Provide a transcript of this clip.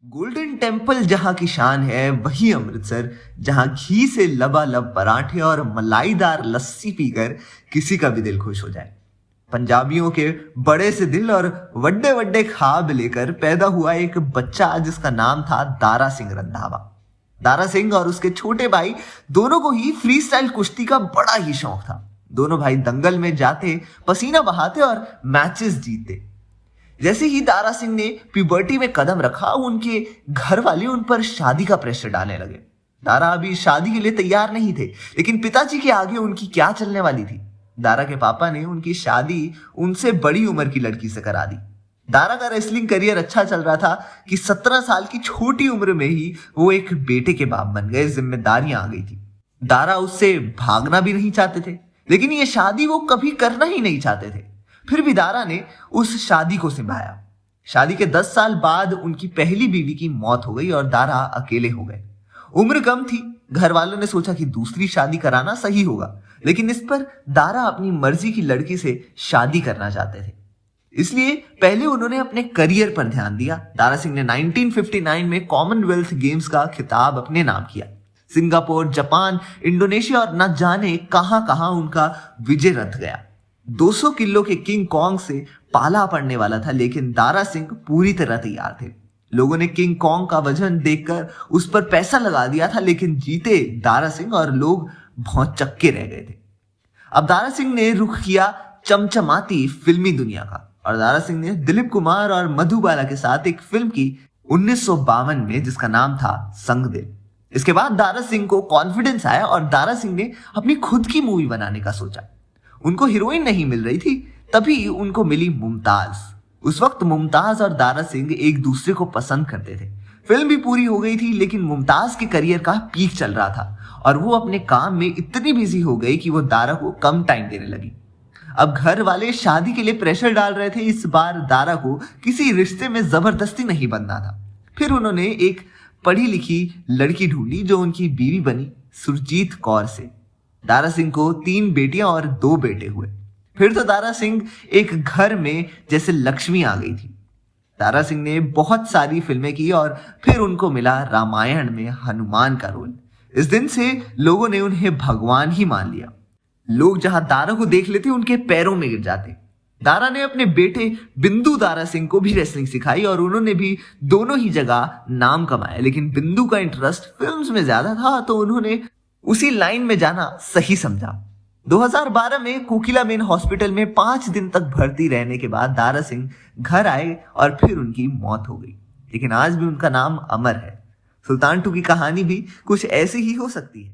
Golden temple जहां की शान है वही अमृतसर, जहां घी से लबालब पराठे और मलाईदार लस्सी पीकर किसी का भी दिल खुश हो जाए। पंजाबियों के बड़े से दिल और वड्डे वड्डे ख्वाब लेकर पैदा हुआ एक बच्चा जिसका नाम था दारा सिंह रंधावा। दारा सिंह और उसके छोटे भाई दोनों को ही फ्री स्टाइल कुश्ती का बड़ा ही शौक था। दोनों भाई दंगल में जाते, पसीना बहाते और मैचेस जीतते। जैसे ही दारा सिंह ने प्यूबर्टी में कदम रखा, उनके घर वाले उन पर शादी का प्रेशर डालने लगे। दारा अभी शादी के लिए तैयार नहीं थे, लेकिन पिताजी के आगे उनकी क्या चलने वाली थी। दारा के पापा ने उनकी शादी उनसे बड़ी उम्र की लड़की से करा दी। दारा का रेसलिंग करियर अच्छा चल रहा था कि 17 साल की छोटी उम्र में ही वो एक बेटे के बाप बन गए। जिम्मेदारियां आ गई थी। दारा उससे भागना भी नहीं चाहते थे, लेकिन ये शादी वो कभी करना ही नहीं चाहते थे। फिर भी दारा ने उस शादी को निभाया। शादी के 10 साल बाद उनकी पहली बीवी की मौत हो गई और दारा अकेले हो गए। उम्र कम थी, घर वालों ने सोचा कि दूसरी शादी कराना सही होगा, लेकिन इस पर दारा अपनी मर्जी की लड़की से शादी करना चाहते थे। इसलिए पहले उन्होंने अपने करियर पर ध्यान दिया। दारा सिंह ने 1959 में कॉमनवेल्थ गेम्स का खिताब अपने नाम किया। सिंगापुर, जापान, इंडोनेशिया और न जाने कहां कहां उनका विजय रथ गया। 200 किलो के किंग कॉन्ग से पाला पड़ने वाला था, लेकिन दारा सिंह पूरी तरह तैयार थे। लोगों ने किंग कॉन्ग का वजन देखकर उस पर पैसा लगा दिया था, लेकिन जीते दारा सिंह और लोग भौचक्के रह गए थे। अब दारा सिंह ने रुख किया चमचमाती फिल्मी दुनिया का, और दारा सिंह ने दिलीप कुमार और मधुबाला के साथ एक फिल्म की 1952 में, जिसका नाम था संग दिल। इसके बाद दारा सिंह को कॉन्फिडेंस आया और दारा सिंह ने अपनी खुद की मूवी बनाने का सोचा। उनको हीरोइन नहीं मिल रही थी, तभी उनको मिली मुमताज। उस वक्त मुमताज और दारा सिंह एक दूसरे को पसंद करते थे। फिल्म भी पूरी हो गई थी, लेकिन मुमताज के करियर का पीक चल रहा था और वो अपने काम में इतनी बिजी हो गई कि वो दारा को कम टाइम देने लगी। अब घर वाले शादी के लिए प्रेशर डाल रहे थे। इस बार दारा को किसी रिश्ते में जबरदस्ती नहीं बनना था। फिर उन्होंने एक पढ़ी लिखी लड़की ढूंढी जो उनकी बीवी बनी, सुरजीत कौर से। दारा सिंह को 3 बेटियां और 2 बेटे हुए। फिर तो दारा सिंह एक घर में जैसे लक्ष्मी आ गई थी। दारा सिंह ने बहुत सारी फिल्में की और फिर उनको मिला रामायण में हनुमान का रोल। इस दिन से लोगों ने उन्हें भगवान ही मान लिया। लोग जहां दारा को देख लेते उनके पैरों में गिर जाते। दारा ने अपने बेटे बिंदु दारा सिंह को भी रेसलिंग सिखाई और उन्होंने भी दोनों ही जगह नाम कमाया। लेकिन बिंदु का इंटरेस्ट फिल्म्स में ज्यादा था, तो उन्होंने उसी लाइन में जाना सही समझा। 2012 में कोकिलाबेन हॉस्पिटल में 5 दिन तक भर्ती रहने के बाद दारा सिंह घर आए और फिर उनकी मौत हो गई। लेकिन आज भी उनका नाम अमर है। सुल्तान 2 की कहानी भी कुछ ऐसी ही हो सकती है।